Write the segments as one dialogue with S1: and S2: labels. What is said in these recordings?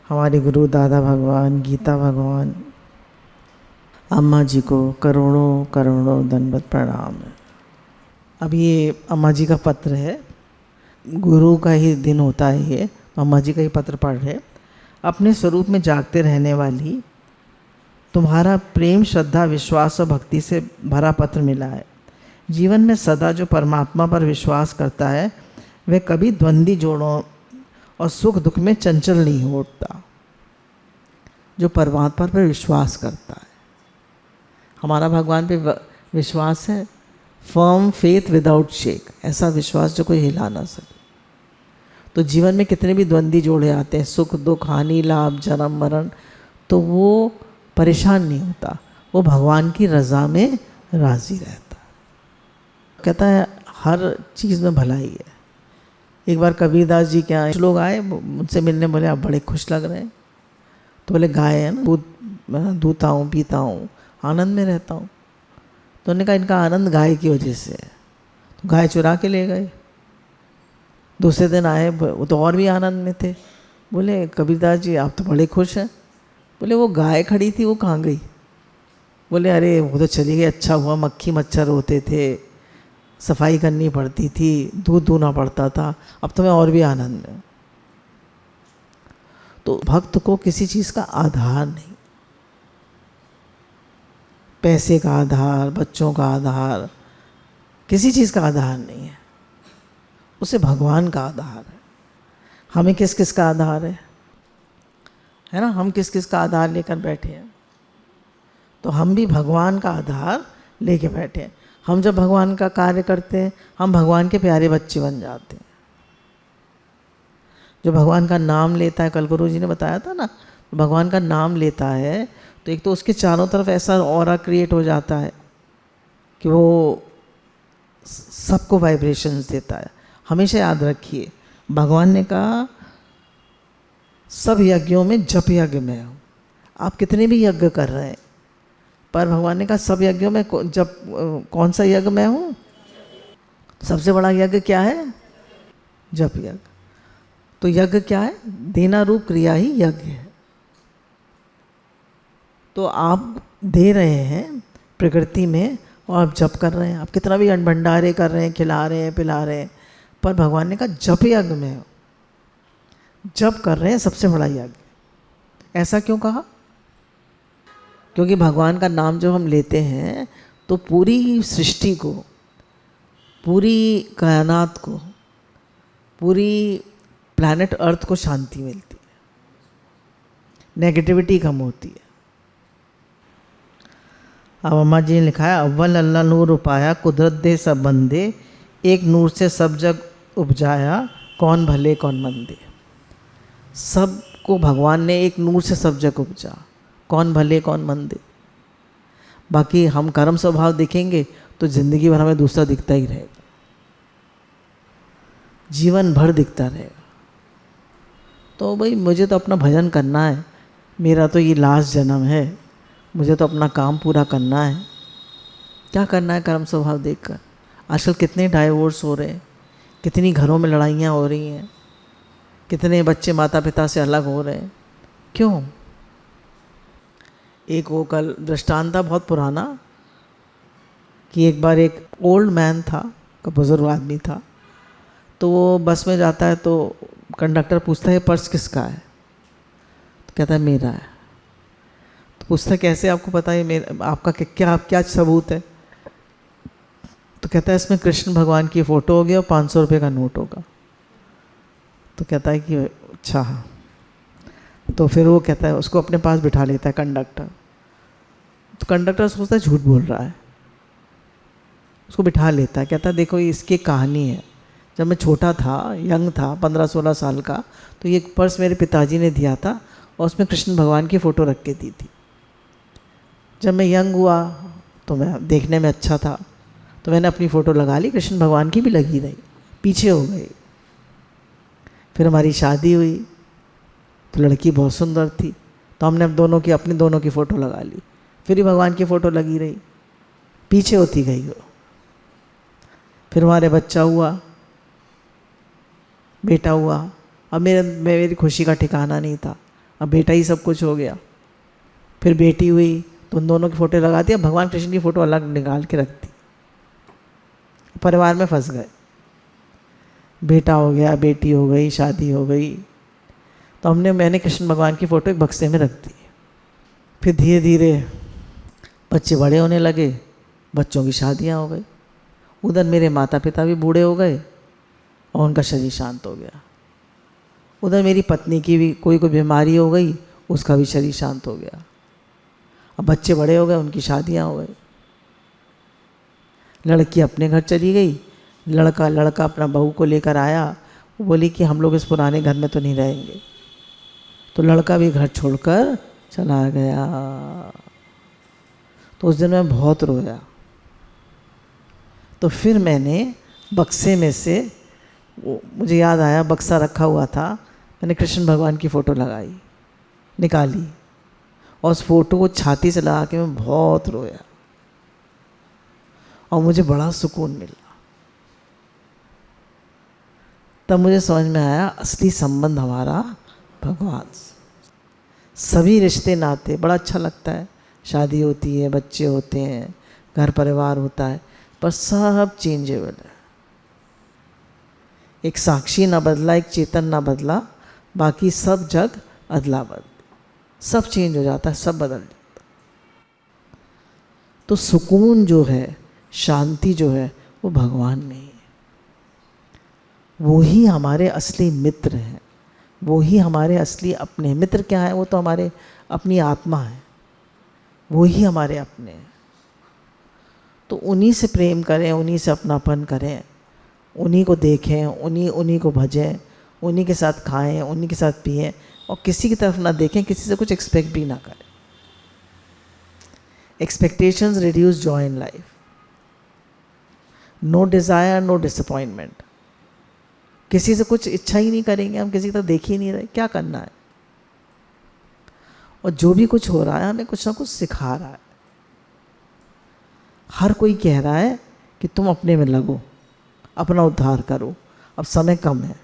S1: हमारे गुरु दादा भगवान, गीता भगवान, अम्मा जी को करोड़ों करोड़ों दंडवत प्रणाम है। अब ये अम्मा जी का पत्र है, गुरु का ही दिन होता है ये, तो अम्मा जी का ही पत्र पढ़ रहे। अपने स्वरूप में जागते रहने वाली तुम्हारा प्रेम, श्रद्धा, विश्वास और भक्ति से भरा पत्र मिला है। जीवन में सदा जो परमात्मा पर विश्वास करता है वह कभी द्वंद्वी जोड़ों और सुख दुख में चंचल नहीं हो उठता। जो परमात्मा पर विश्वास करता है, हमारा भगवान पे विश्वास है, फर्म फेथ विदाउट शेक, ऐसा विश्वास जो कोई हिला ना सके। तो जीवन में कितने भी द्वंद्वी जोड़े आते हैं, सुख दुख, हानि लाभ, जन्म मरण, तो वो परेशान नहीं होता, वो भगवान की रज़ा में राज़ी रहता। कहता है हर चीज़ में भलाई है। एक बार कबीरदास जी के यहाँ लोग आए, मुझसे मिलने, बोले आप बड़े खुश लग रहे हैं। तो बोले गाय है ना, दूध दूता हूँ, पीता हूँ, आनंद में रहता हूँ। तो उन्होंने कहा इनका आनंद गाय की वजह से है। तो गाय चुरा के ले गए। दूसरे दिन आए, वो तो और भी आनंद में थे। बोले कबीरदास जी आप तो बड़े खुश हैं। बोले वो गाय खड़ी थी, वो कहाँ गई? बोले अरे वो तो चली गई, अच्छा हुआ, मक्खी मच्छर होते थे, सफाई करनी पड़ती थी, दूध दूना पड़ता था, अब तो मैं और भी आनंद में। तो भक्त को किसी चीज़ का आधार नहीं, पैसे का आधार, बच्चों का आधार, किसी चीज़ का आधार नहीं है, उसे भगवान का आधार है। हमें किस किस का आधार है ना, हम किस किस का आधार लेकर बैठे हैं? तो हम भी भगवान का आधार लेके बैठे हैं। हम जब भगवान का कार्य करते हैं, हम भगवान के प्यारे बच्चे बन जाते हैं। जो भगवान का नाम लेता है, कल गुरु जी ने बताया था ना, भगवान का नाम लेता है तो एक तो उसके चारों तरफ ऐसा ऑरा क्रिएट हो जाता है कि वो सबको वाइब्रेशंस देता है। हमेशा याद रखिए, भगवान ने कहा सब यज्ञों में जप यज्ञ में हो। आप कितने भी यज्ञ कर रहे हैं, पर भगवान ने कहा सब यज्ञों में जब कौन सा यज्ञ मैं हूँ? सबसे बड़ा यज्ञ क्या है? जप यज्ञ। तो यज्ञ क्या है? देना रूप क्रिया ही यज्ञ है। तो आप दे रहे हैं प्रकृति में और आप जप कर रहे हैं। आप कितना भी भंडारे कर रहे हैं, खिला रहे हैं, पिला रहे हैं, पर भगवान ने कहा जप यज्ञ में हो, जप कर रहे हैं सबसे बड़ा यज्ञ। ऐसा क्यों कहा? क्योंकि भगवान का नाम जब हम लेते हैं तो पूरी सृष्टि को, पूरी कायनात को, पूरी प्लैनेट अर्थ को शांति मिलती है, नेगेटिविटी कम होती है। अब अम्मा जी ने लिखा है, अव्वल अल्लाह नूर उपाया, कुदरत दे सब बंदे, एक नूर से सब जग उपजाया, कौन भले कौन मंदे। सबको भगवान ने एक नूर से सब जग उपजा, कौन भले कौन मंदे। बाकी हम कर्म स्वभाव दिखेंगे तो ज़िंदगी भर हमें दूसरा दिखता ही रहेगा, जीवन भर दिखता रहेगा। तो भाई मुझे तो अपना भजन करना है, मेरा तो ये लास्ट जन्म है, मुझे तो अपना काम पूरा करना है। क्या करना है कर्म स्वभाव देखकर? आजकल कितने डाइवोर्स हो रहे हैं, कितनी घरों में लड़ाइयाँ हो रही हैं, कितने बच्चे माता पिता से अलग हो रहे हैं। क्यों? एक वो कल दृष्टांत था बहुत पुराना कि एक बार एक ओल्ड मैन था, बुजुर्ग आदमी था, तो वो बस में जाता है तो कंडक्टर पूछता है पर्स किसका है? तो कहता है मेरा है। तो पूछता है कैसे आपको पता है मेरा, आपका क्या सबूत है? तो कहता है इसमें कृष्ण भगवान की फ़ोटो होगी और 500 रुपये का नोट होगा। तो कहता है कि अच्छा। तो फिर वो कहता है, उसको अपने पास बिठा लेता है कंडक्टर। तो कंडक्टर सोचता है झूठ बोल रहा है, उसको बिठा लेता है। कहता है देखो ये इसकी कहानी है, जब मैं छोटा था, यंग था, 15-16 साल का, तो ये पर्स मेरे पिताजी ने दिया था और उसमें कृष्ण भगवान की फ़ोटो रख के दी थी। जब मैं यंग हुआ तो मैं देखने में अच्छा था, तो मैंने अपनी फ़ोटो लगा ली, कृष्ण भगवान की भी लगी रही, पीछे हो गई। फिर हमारी शादी हुई तो लड़की बहुत सुंदर थी, तो हमने अपनी दोनों की फ़ोटो लगा ली, फिर ही भगवान की फ़ोटो लगी रही, पीछे होती गई वो। फिर हमारे बच्चा हुआ, बेटा हुआ। अब मेरी खुशी का ठिकाना नहीं था, अब बेटा ही सब कुछ हो गया। फिर बेटी हुई तो उन दोनों की फ़ोटो लगा दी, अब भगवान कृष्ण की फ़ोटो अलग निकाल के रख दी। परिवार में फंस गए, बेटा हो गया, बेटी हो गई, शादी हो गई, तो मैंने कृष्ण भगवान की फ़ोटो एक बक्से में रख दी। फिर धीरे धीरे बच्चे बड़े होने लगे, बच्चों की शादियाँ हो गई, उधर मेरे माता पिता भी बूढ़े हो गए और उनका शरीर शांत हो गया। उधर मेरी पत्नी की भी कोई बीमारी हो गई, उसका भी शरीर शांत हो गया। अब बच्चे बड़े हो गए, उनकी शादियाँ हो गई। लड़की अपने घर चली गई, लड़का अपना बहू को लेकर आया। वो बोली कि हम लोग इस पुराने घर में तो नहीं रहेंगे, तो लड़का भी घर छोड़कर चला गया। तो उस दिन मैं बहुत रोया। तो फिर मैंने बक्से में से, मुझे याद आया बक्सा रखा हुआ था, मैंने कृष्ण भगवान की फ़ोटो लगाई, निकाली और उस फोटो को छाती से लगा के मैं बहुत रोया और मुझे बड़ा सुकून मिला। तब मुझे समझ में आया असली संबंध हमारा भगवान से। सभी रिश्ते नाते बड़ा अच्छा लगता है, शादी होती है, बच्चे होते हैं, घर परिवार होता है, पर सब चेंजेबल है। एक साक्षी ना बदला, एक चेतन ना बदला, बाकी सब जग अदला बदल, सब चेंज हो जाता है, सब बदल जाता है। तो सुकून जो है, शांति जो है, वो भगवान में ही है। वो ही हमारे असली मित्र हैं, वो ही हमारे असली अपने। मित्र क्या है? वो तो हमारे अपनी आत्मा है, वो ही हमारे अपने हैं। तो उन्हीं से प्रेम करें, उन्हीं से अपनापन करें, उन्हीं को देखें, उन्हीं को भजें, उन्हीं के साथ खाएं, उन्हीं के साथ पिएं और किसी की तरफ ना देखें, किसी से कुछ एक्सपेक्ट भी ना करें। Expectations reduce joy in life. No desire, no disappointment. किसी से कुछ इच्छा ही नहीं करेंगे, हम किसी की तरफ देख ही नहीं रहे, क्या करना है। और जो भी कुछ हो रहा है हमें कुछ ना कुछ सिखा रहा है। हर कोई कह रहा है कि तुम अपने में लगो, अपना उद्धार करो, अब समय कम है,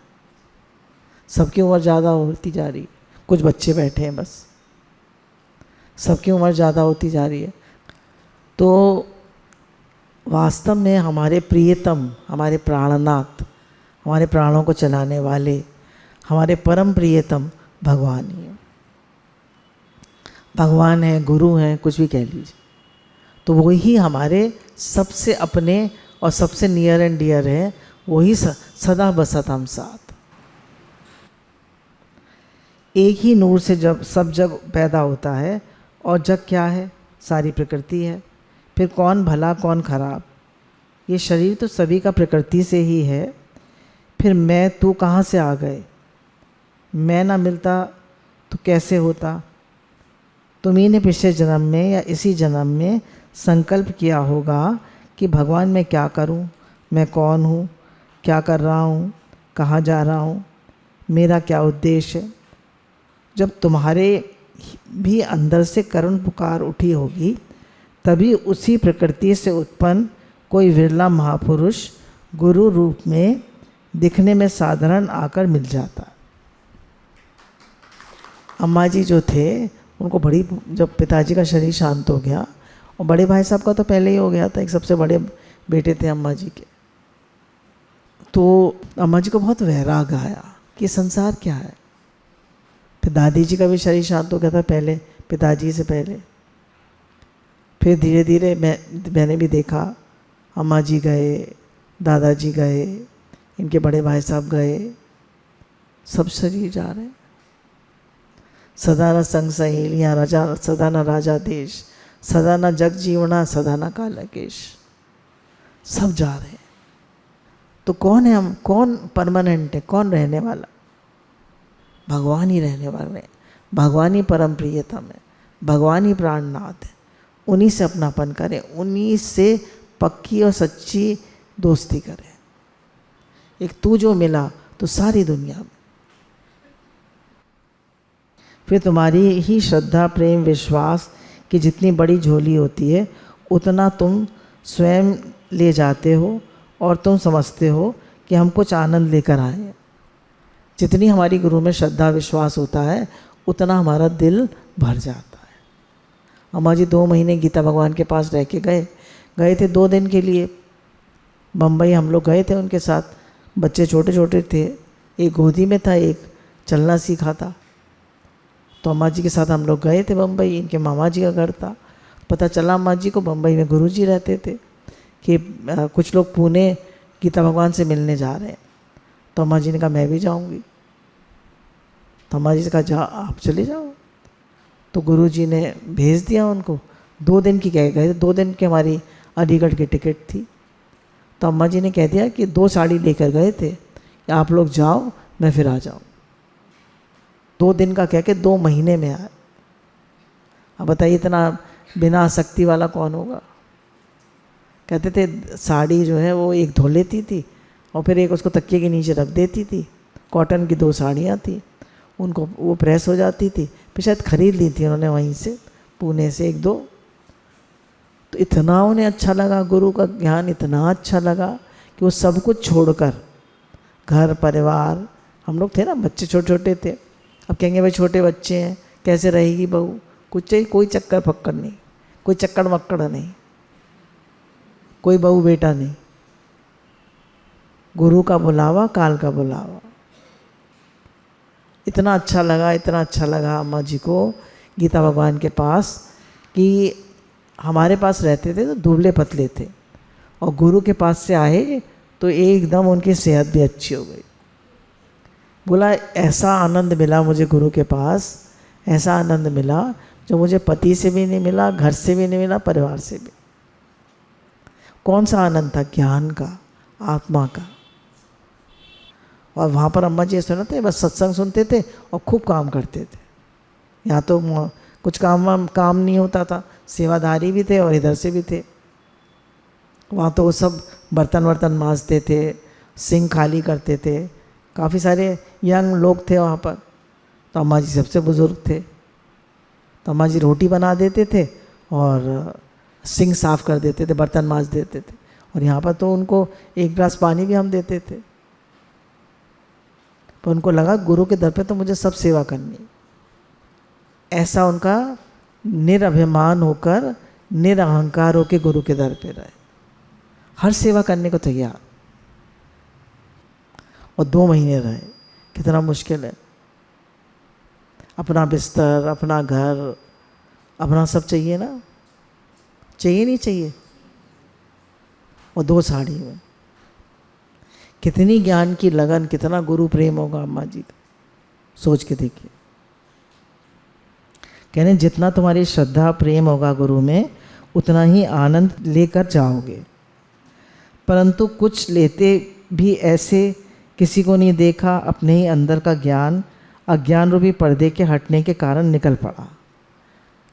S1: सबकी उम्र ज़्यादा होती जा रही है, कुछ बच्चे बैठे हैं बस, सबकी उम्र ज़्यादा होती जा रही है। तो वास्तव में हमारे प्रियतम, हमारे प्राणनाथ, हमारे प्राणों को चलाने वाले, हमारे परम प्रियतम भगवान ही हैं। भगवान हैं, गुरु हैं, कुछ भी कह लीजिए, तो वही हमारे सबसे अपने और सबसे नियर एंड डियर है। वही सदा बसत हम साथ। एक ही नूर से जब सब जग पैदा होता है, और जग क्या है? सारी प्रकृति है। फिर कौन भला कौन खराब? ये शरीर तो सभी का प्रकृति से ही है। फिर मैं तू कहाँ से आ गए? मैं ना मिलता तो कैसे होता? तुम्ही ने पिछले जन्म में या इसी जन्म में संकल्प किया होगा कि भगवान मैं क्या करूं, मैं कौन हूं, क्या कर रहा हूं, कहाँ जा रहा हूं, मेरा क्या उद्देश्य है। जब तुम्हारे भी अंदर से करुण पुकार उठी होगी, तभी उसी प्रकृति से उत्पन्न कोई विरला महापुरुष गुरु रूप में दिखने में साधारण आकर मिल जाता। अम्मा जी जो थे, उनको बड़ी, जब पिताजी का शरीर शांत हो गया, और बड़े भाई साहब का तो पहले ही हो गया था, एक सबसे बड़े बेटे थे अम्मा जी के, तो अम्मा जी को बहुत वैराग आया कि संसार क्या है। फिर दादी जी का भी शरीर शांत हो गया था पहले, पिताजी से पहले। फिर धीरे धीरे मैंने भी देखा, अम्मा जी गए, दादाजी गए, इनके बड़े भाई साहब गए, सब शरीर जा रहे हैं। सदा न संग सहेलियाँ राजा, सदा न राजा देश, सदा न जग जीवना, सदा न कालकेश। सब जा रहे हैं। तो कौन है हम? कौन परमानेंट है? कौन रहने वाला? भगवान ही रहने वाले हैं। भगवान ही परम प्रियतम है, भगवान ही प्राणनाथ है। उन्हीं से अपनापन करें, उन्हीं से पक्की और सच्ची दोस्ती करें। एक तू जो मिला तो सारी दुनिया में। फिर तुम्हारी ही श्रद्धा, प्रेम, विश्वास की जितनी बड़ी झोली होती है, उतना तुम स्वयं ले जाते हो और तुम समझते हो कि हम कुछ आनंद लेकर आए हैं। जितनी हमारी गुरु में श्रद्धा विश्वास होता है, उतना हमारा दिल भर जाता है। अम्मा जी 2 महीने गीता भगवान के पास रह के गए थे 2 दिन के लिए। बम्बई हम लोग गए थे उनके साथ, बच्चे छोटे छोटे थे, एक गोदी में था, एक चलना सीखा था। तो अम्मा जी के साथ हम लोग गए थे बम्बई, इनके मामा जी का घर था। पता चला अम्मा जी को बम्बई में गुरुजी रहते थे कि कुछ लोग पुणे गीता भगवान से मिलने जा रहे हैं। तो अम्मा जी ने कहा मैं भी जाऊंगी। तो अम्मा जी से कहा जा आप चले जाओ। तो गुरुजी ने भेज दिया उनको। 2 दिन की कह गए, 2 दिन की हमारी अलीगढ़ की टिकट थी। तो अम्मा जी ने कह दिया कि 2 साड़ी लेकर गए थे, आप लोग जाओ मैं फिर आ जाऊँ। 2 दिन का कह के 2 महीने में आए। अब बताइए इतना बिना आसक्ति वाला कौन होगा। कहते थे साड़ी जो है वो एक धो लेती थी और फिर एक उसको तकिए के नीचे रख देती थी। कॉटन की 2 साड़ियाँ थी, उनको वो प्रेस हो जाती थी। फिर शायद खरीद ली थी उन्होंने वहीं से, पुणे से 1-2। तो इतना उन्हें अच्छा लगा, गुरु का ज्ञान इतना अच्छा लगा कि वो सब कुछ छोड़कर, घर परिवार, हम लोग थे ना बच्चे छोटे छोटे थे। अब कहेंगे भाई छोटे बच्चे हैं कैसे रहेगी बहू, कुछ चाहिए, कोई चक्कर पक्कर नहीं, कोई चक्कर मक्कड़ नहीं, कोई बहू बेटा नहीं। गुरु का बुलावा, काल का बुलावा। इतना अच्छा लगा, इतना अच्छा लगा अम्मा जी को गीता भगवान के पास कि हमारे पास रहते थे तो दुबले पतले थे और गुरु के पास से आए तो एकदम उनकी सेहत भी अच्छी हो गई। बोला ऐसा आनंद मिला मुझे गुरु के पास, ऐसा आनंद मिला जो मुझे पति से भी नहीं मिला, घर से भी नहीं मिला, परिवार से भी। कौन सा आनंद था? ज्ञान का, आत्मा का। और वहाँ पर अम्मा जी ऐसे थे, बस सत्संग सुनते थे और खूब काम करते थे। यहाँ तो कुछ काम नहीं होता था, सेवादारी भी थे और इधर से भी थे। वहाँ तो वो सब बर्तन मांजते थे, सिंक खाली करते थे। काफ़ी सारे यंग लोग थे वहाँ पर। तो अम्मा जी सबसे बुज़ुर्ग थे। तो अम्मा जी रोटी बना देते थे और सिंक साफ़ कर देते थे, बर्तन मांज देते थे। और यहाँ पर तो उनको 1 गिलास पानी भी हम देते थे। तो उनको लगा गुरु के दर पे तो मुझे सब सेवा करनी। ऐसा उनका निरभिमान होकर, निरअहंकार होकर गुरु के दर पे रहे, हर सेवा करने को तैयार। और 2 महीने रहे। कितना मुश्किल है। अपना बिस्तर, अपना घर, अपना सब चाहिए ना, चाहिए नहीं चाहिए। और 2 साड़ी में कितनी ज्ञान की लगन, कितना गुरु प्रेम होगा अम्मा जी का, सोच के देखिए। कहने जितना तुम्हारी श्रद्धा प्रेम होगा गुरु में, उतना ही आनंद लेकर जाओगे। परंतु कुछ लेते भी ऐसे किसी को नहीं देखा, अपने ही अंदर का ज्ञान अज्ञान रूपी पर्दे के हटने के कारण निकल पड़ा।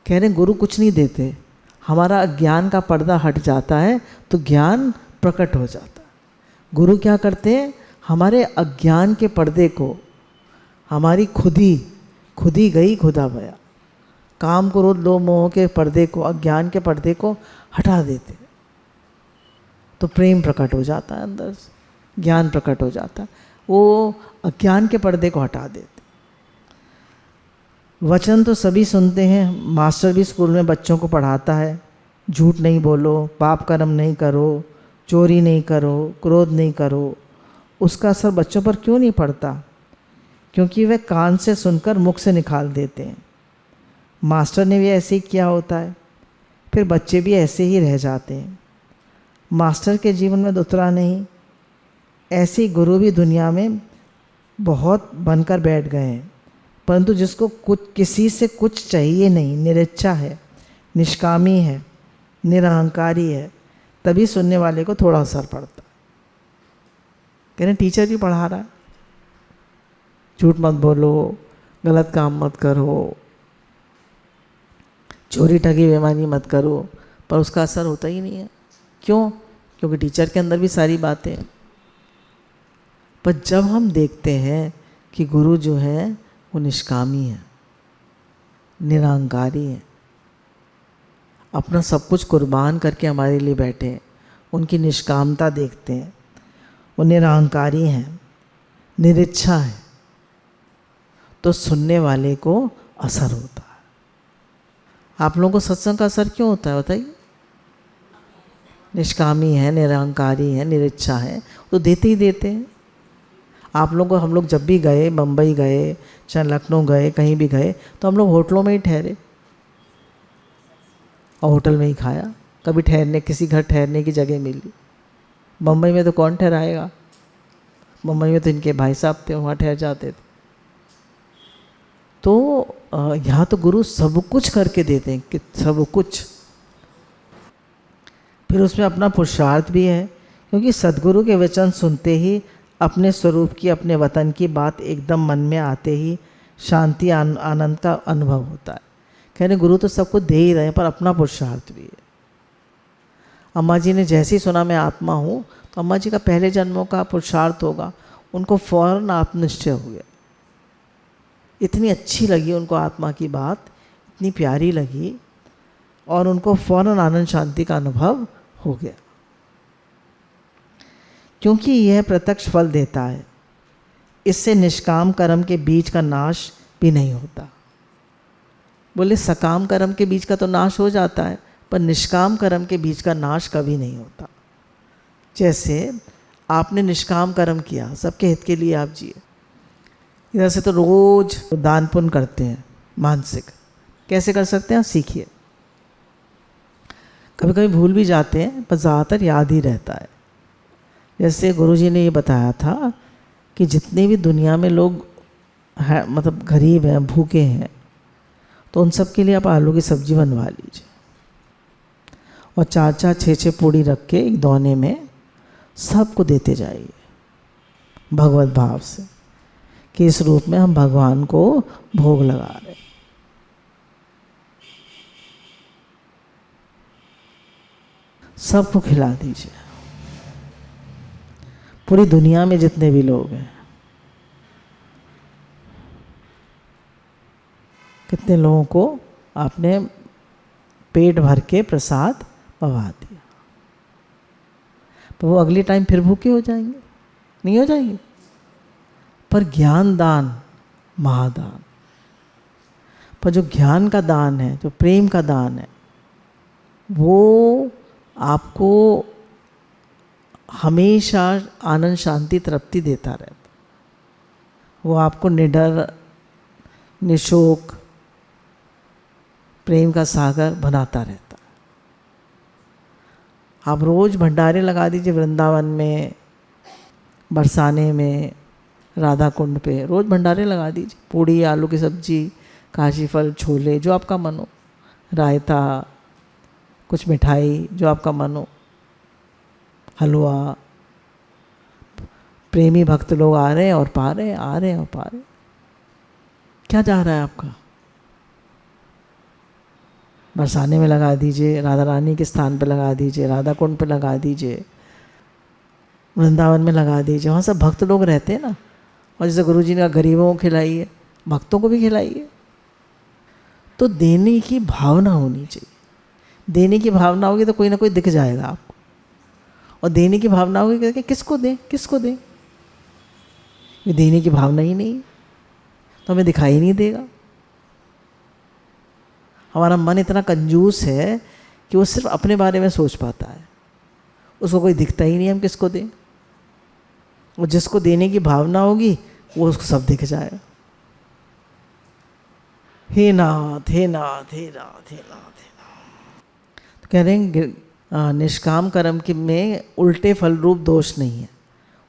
S1: कह रहे गुरु कुछ नहीं देते, हमारा अज्ञान का पर्दा हट जाता है तो ज्ञान प्रकट हो जाता है। गुरु क्या करते हैं? हमारे अज्ञान के पर्दे को, हमारी खुदी गई खुदा भया, काम क्रोध लोभ मोह के पर्दे को, अज्ञान के पर्दे को हटा देते, तो प्रेम प्रकट हो जाता है अंदर से, ज्ञान प्रकट हो जाता है। वो अज्ञान के पर्दे को हटा देते। वचन तो सभी सुनते हैं, मास्टर भी स्कूल में बच्चों को पढ़ाता है, झूठ नहीं बोलो, पाप कर्म नहीं करो, चोरी नहीं करो, क्रोध नहीं करो। उसका असर बच्चों पर क्यों नहीं पड़ता? क्योंकि वे कान से सुनकर मुख से निकाल देते हैं। मास्टर ने भी ऐसे ही किया होता है, फिर बच्चे भी ऐसे ही रह जाते हैं। मास्टर के जीवन में दूसरा नहीं, ऐसे ही गुरु भी दुनिया में बहुत बनकर बैठ गए हैं। परंतु जिसको कुछ किसी से कुछ चाहिए नहीं, निरिच्छा है, निष्कामी है, निरअहंकारी है, तभी सुनने वाले को थोड़ा असर पड़ता। कह रहे टीचर भी पढ़ा रहा है, झूठ मत बोलो, गलत काम मत करो, चोरी ठगी बेईमानी मत करो, पर उसका असर होता ही नहीं है। क्यों? क्योंकि टीचर के अंदर भी सारी बातें हैं। पर जब हम देखते हैं कि गुरु जो है वो निष्कामी है, निरअहंकारी है, अपना सब कुछ कुर्बान करके हमारे लिए बैठे हैं, उनकी निष्कामता देखते हैं, वो निरअहंकारी हैं, निरिच्छा है, तो सुनने वाले को असर होता है। आप लोगों को सत्संग का असर क्यों होता है बताइए? निष्कामी है, निरहंकारी है, निरिच्छा है, तो देते ही देते हैं। आप लोगों को हम लोग जब भी गए, बम्बई गए, चाहे लखनऊ गए, कहीं भी गए, तो हम लोग होटलों में ही ठहरे और होटल में ही खाया। कभी ठहरने, किसी घर ठहरने की जगह मिली। बम्बई में तो कौन ठहराएगा? मुंबई में तो इनके भाई साहब थे, वहाँ ठहर जाते थे। तो यहाँ तो गुरु सब कुछ करके देते हैं कि सब कुछ। फिर उसमें अपना पुरुषार्थ भी है, क्योंकि सद्गुरु के वचन सुनते ही अपने स्वरूप की, अपने वतन की बात एकदम मन में आते ही शांति आनंद का अनुभव होता है। कहने गुरु तो सबको दे ही रहे हैं, पर अपना पुरुषार्थ भी है। अम्मा जी ने जैसे ही सुना मैं आत्मा हूँ, तो अम्मा जी का पहले जन्मों का पुरुषार्थ होगा, उनको फौरन आत्मनिश्चय हो गया। इतनी अच्छी लगी उनको आत्मा की बात, इतनी प्यारी लगी, और उनको फौरन आनंद शांति का अनुभव हो गया, क्योंकि यह प्रत्यक्ष फल देता है। इससे निष्काम कर्म के बीज का नाश भी नहीं होता। बोले सकाम कर्म के बीज का तो नाश हो जाता है, पर निष्काम कर्म के बीज का नाश कभी नहीं होता। जैसे आपने निष्काम कर्म किया, सबके हित के लिए आप जिए। इधर से तो रोज दान पुण्य करते हैं मानसिक, कैसे कर सकते हैं सीखिए। कभी कभी भूल भी जाते हैं, पर ज़्यादातर याद ही रहता है। जैसे गुरुजी ने ये बताया था कि जितने भी दुनिया में लोग हैं, मतलब गरीब हैं, भूखे हैं, तो उन सब के लिए आप आलू की सब्जी बनवा लीजिए और 4-4, 6-6 पूड़ी रख के एक दोने में सबको देते जाइए भगवत भाव से, कि इस रूप में हम भगवान को भोग लगा रहे। सबको खिला दीजिए, पूरी दुनिया में जितने भी लोग हैं। कितने लोगों को आपने पेट भर के प्रसाद पवा दिया, तो वो अगले टाइम फिर भूखे हो जाएंगे? नहीं हो जाएंगे। पर ज्ञान दान महादान, पर जो ज्ञान का दान है, जो प्रेम का दान है, वो आपको हमेशा आनंद शांति तृप्ति देता रहता। वो आपको निडर निशोक प्रेम का सागर बनाता रहता। आप रोज भंडारे लगा दीजिए वृंदावन में, बरसाने में, राधा कुंड पे, रोज भंडारे लगा दीजिए। पूड़ी, आलू की सब्जी, काशी फल, छोले, जो आपका मन हो, रायता, कुछ मिठाई जो आपका मन हो, हलवा। प्रेमी भक्त लोग आ रहे हैं और पा रहे हैं, आ रहे हैं और पा रहे हैं। क्या जा रहा है आपका? बरसाने में लगा दीजिए, राधा रानी के स्थान पे लगा दीजिए, राधा कुंड पे लगा दीजिए, वृंदावन में लगा दीजिए। वहाँ सब भक्त लोग रहते हैं ना। और जैसे गुरुजी ने कहा गरीबों को खिलाइए, भक्तों को भी खिलाइए। तो देने की भावना होनी चाहिए। देने की भावना होगी तो कोई ना कोई दिख जाएगा आपको, और देने की भावना होगी कि किसको दें, किसको दें। ये देने की भावना ही नहीं तो हमें दिखाई नहीं देगा। हमारा मन इतना कंजूस है कि वो सिर्फ अपने बारे में सोच पाता है, उसको कोई दिखता ही नहीं हम किसको दें। और जिसको देने की भावना होगी वो उसको सब दिख जाएगा। हे नाथ, हे नाथ, हे नाथ, हे नाथ, हे नाथ। तो कह रहे हैं निष्काम कर्म के में उल्टे फल रूप दोष नहीं है।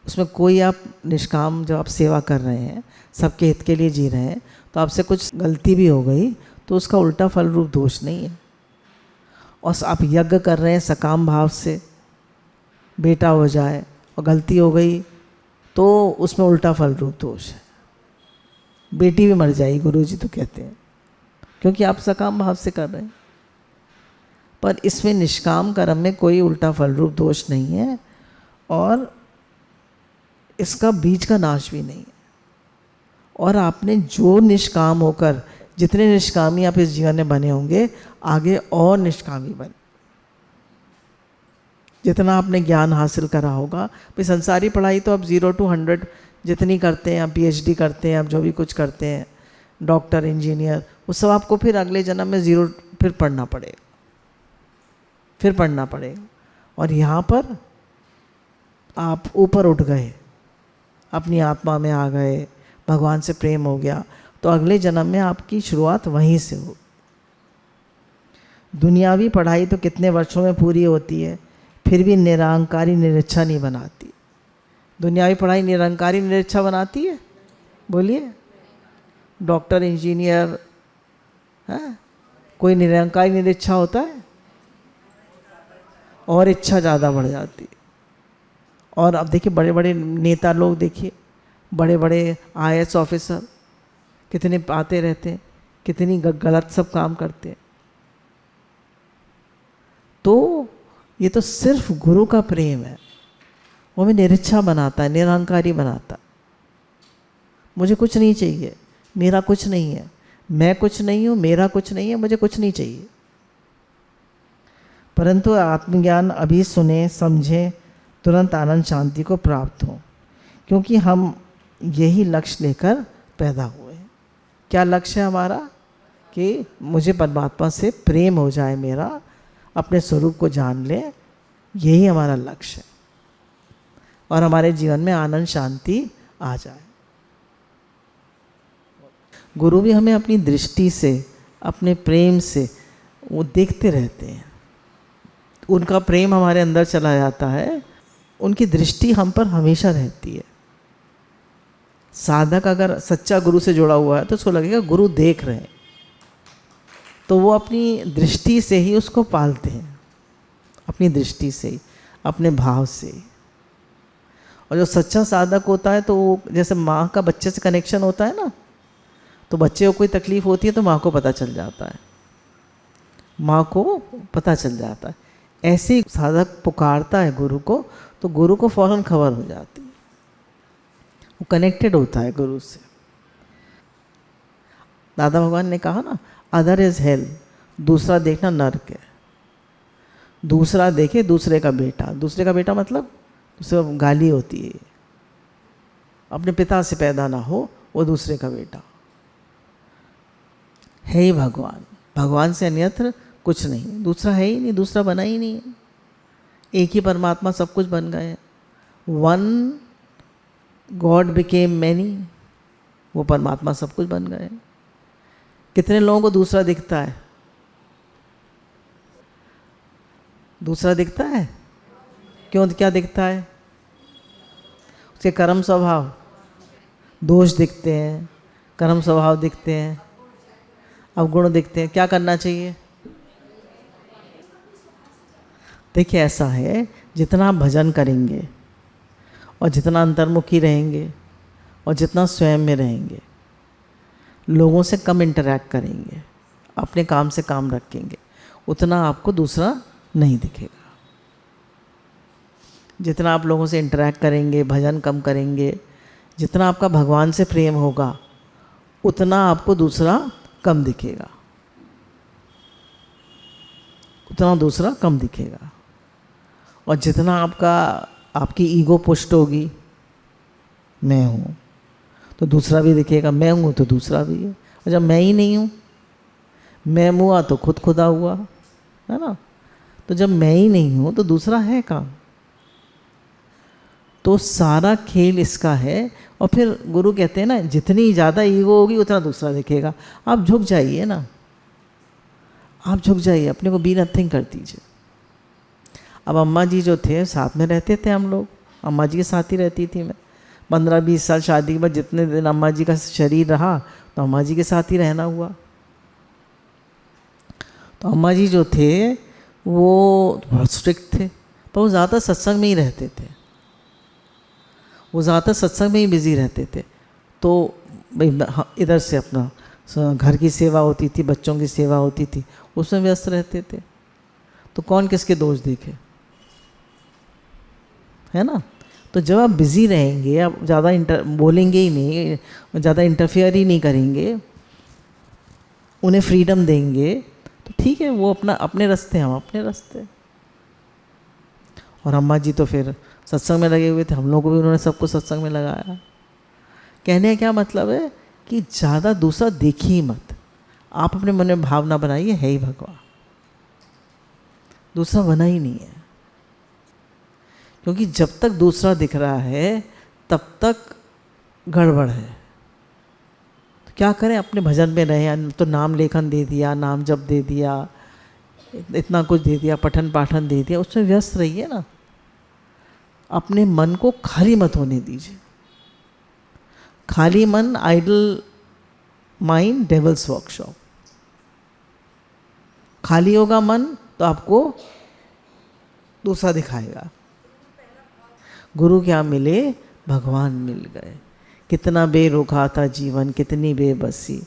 S1: उसमें कोई आप निष्काम, जब आप सेवा कर रहे हैं, सबके हित के लिए जी रहे हैं, तो आपसे कुछ गलती भी हो गई तो उसका उल्टा फल रूप दोष नहीं है। और आप यज्ञ कर रहे हैं सकाम भाव से, बेटा हो जाए और गलती हो गई तो उसमें उल्टा फल रूप दोष है। बेटी भी मर जाएगी गुरुजी तो कहते हैं, क्योंकि आप सकाम भाव से कर रहे हैं। पर इसमें निष्काम कर्म में कोई उल्टा फल रूप दोष नहीं है, और इसका बीज का नाश भी नहीं है। और आपने जो निष्काम होकर, जितने निष्कामी आप इस जीवन में बने होंगे, आगे और निष्कामी बने। जितना आपने ज्ञान हासिल करा होगा, भाई संसारी पढ़ाई तो आप 0 to 100 जितनी करते हैं, आप PhD करते हैं, आप जो भी कुछ करते हैं, डॉक्टर, इंजीनियर, वो सब आपको फिर अगले जन्म में ज़ीरो फिर पढ़ना पड़ेगा, फिर पढ़ना पड़ेगा। और यहाँ पर आप ऊपर उठ गए, अपनी आत्मा में आ गए, भगवान से प्रेम हो गया, तो अगले जन्म में आपकी शुरुआत वहीं से हो। दुनियावी पढ़ाई तो कितने वर्षों में पूरी होती है, फिर भी निरंकारी निरीक्षा नहीं बनाती। दुनियावी पढ़ाई निरंकारी निरीक्षा बनाती है? बोलिए। डॉक्टर, इंजीनियर, है कोई निरंकारी निरीक्षा होता है? और इच्छा ज़्यादा बढ़ जाती है। और अब देखिए बड़े बड़े नेता लोग, देखिए बड़े बड़े IAS ऑफिसर कितने आते रहते हैं, कितनी गलत सब काम करते हैं। तो ये तो सिर्फ गुरु का प्रेम है, वो हमें निरीक्षा बनाता है, निरंकारी बनाता है। मुझे कुछ नहीं चाहिए, मेरा कुछ नहीं है, मैं कुछ नहीं हूँ, मेरा कुछ नहीं है, मुझे कुछ नहीं चाहिए। परंतु आत्मज्ञान अभी सुने समझे, तुरंत आनंद शांति को प्राप्त हो, क्योंकि हम यही लक्ष्य लेकर पैदा हुए हैं। क्या लक्ष्य है हमारा? कि मुझे परमात्मा से प्रेम हो जाए, मेरा अपने स्वरूप को जान ले, यही हमारा लक्ष्य है, और हमारे जीवन में आनंद शांति आ जाए। गुरु भी हमें अपनी दृष्टि से, अपने प्रेम से वो देखते रहते हैं। उनका प्रेम हमारे अंदर चला जाता है, उनकी दृष्टि हम पर हमेशा रहती है। साधक अगर सच्चा गुरु से जुड़ा हुआ है तो उसको लगेगा गुरु देख रहे हैं, तो वो अपनी दृष्टि से ही उसको पालते हैं, अपनी दृष्टि से ही, अपने भाव से। और जो सच्चा साधक होता है तो वो जैसे माँ का बच्चे से कनेक्शन होता है ना, तो बच्चे को कोई तकलीफ़ होती है तो माँ को पता चल जाता है, माँ को पता चल जाता है। ऐसे ही साधक पुकारता है गुरु को, तो गुरु को फौरन खबर हो जाती है, वो कनेक्टेड होता है गुरु से। दादा भगवान ने कहा ना, अदर इज हेल, दूसरा देखना नर्क है। दूसरा देखे दूसरे का बेटा, दूसरे का बेटा मतलब दूसरे गाली होती है, अपने पिता से पैदा ना हो वो दूसरे का बेटा है ही भगवान। भगवान से अन्यत्र कुछ नहीं, दूसरा है ही नहीं, दूसरा बना ही नहीं है। एक ही परमात्मा सब कुछ बन गए। वन गॉड बिकेम मैनी, वो परमात्मा सब कुछ बन गए। कितने लोगों को दूसरा दिखता है? दूसरा दिखता है क्यों? क्या दिखता है? उसके कर्म स्वभाव, दोष दिखते हैं, कर्म स्वभाव दिखते हैं, अवगुण दिखते हैं। क्या करना चाहिए? देखिए ऐसा है, जितना आप भजन करेंगे और जितना अंतर्मुखी रहेंगे और जितना स्वयं में रहेंगे, लोगों से कम इंटरैक्ट करेंगे, अपने काम से काम रखेंगे, उतना आपको दूसरा नहीं दिखेगा। जितना आप लोगों से इंटरैक्ट करेंगे, भजन कम करेंगे, जितना आपका भगवान से प्रेम होगा, उतना आपको दूसरा कम दिखेगा, उतना दूसरा कम दिखेगा। और जितना आपकी ईगो पुष्ट होगी, मैं हूँ, तो दूसरा भी दिखेगा, मैं हूँ तो दूसरा भी है। और जब मैं ही नहीं हूँ, मैं हुआ तो खुद खुदा हुआ, है ना। तो जब मैं ही नहीं हूँ तो दूसरा है कहाँ? तो सारा खेल इसका है। और फिर गुरु कहते हैं ना, जितनी ज़्यादा ईगो होगी उतना दूसरा दिखेगा। आप झुक जाइए ना, आप झुक जाइए, अपने को बी नथिंग कर दीजिए। अब अम्मा जी जो थे, साथ में रहते थे हम लोग, अम्मा जी के साथ ही रहती थी मैं। 15-20 साल शादी के बाद जितने दिन अम्मा जी का शरीर रहा, तो अम्मा जी के साथ ही रहना हुआ। तो अम्मा जी जो थे वो बहुत स्ट्रिक्ट थे, पर वो ज़्यादा सत्संग में ही रहते थे, वो ज़्यादा सत्संग में ही बिज़ी रहते थे। तो इधर से अपना घर की सेवा होती थी, बच्चों की सेवा होती थी, उसमें व्यस्त रहते थे। तो कौन किसके दोष देखे, है ना। तो जब आप बिज़ी रहेंगे, आप ज़्यादा बोलेंगे ही नहीं, ज़्यादा इंटरफेयर ही नहीं करेंगे, उन्हें फ्रीडम देंगे, तो ठीक है, वो अपने रास्ते, हम अपने रास्ते। और अम्मा जी तो फिर सत्संग में लगे हुए थे, हम लोगों को भी उन्होंने सबको सत्संग में लगाया। कहने का क्या मतलब है कि ज़्यादा दूसरा देखिए ही मत। आप अपने मन में भावना बनाइए, है ही भगवान, दूसरा बना ही नहीं है। क्योंकि जब तक दूसरा दिख रहा है तब तक गड़बड़ है। तो क्या करें, अपने भजन में रहे। तो नाम लेखन दे दिया, नाम जप दे दिया, इतना कुछ दे दिया, पठन पाठन दे दिया, उसमें व्यस्त रहिए ना। अपने मन को खाली मत होने दीजिए। खाली मन, आइडल माइंड, डेविल्स वर्कशॉप। खाली होगा मन तो आपको दूसरा दिखाएगा। गुरु क्या मिले, भगवान मिल गए। कितना बेरुखा था जीवन, कितनी बेबसी,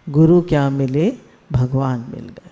S1: गुरु क्या मिले, भगवान मिल गए।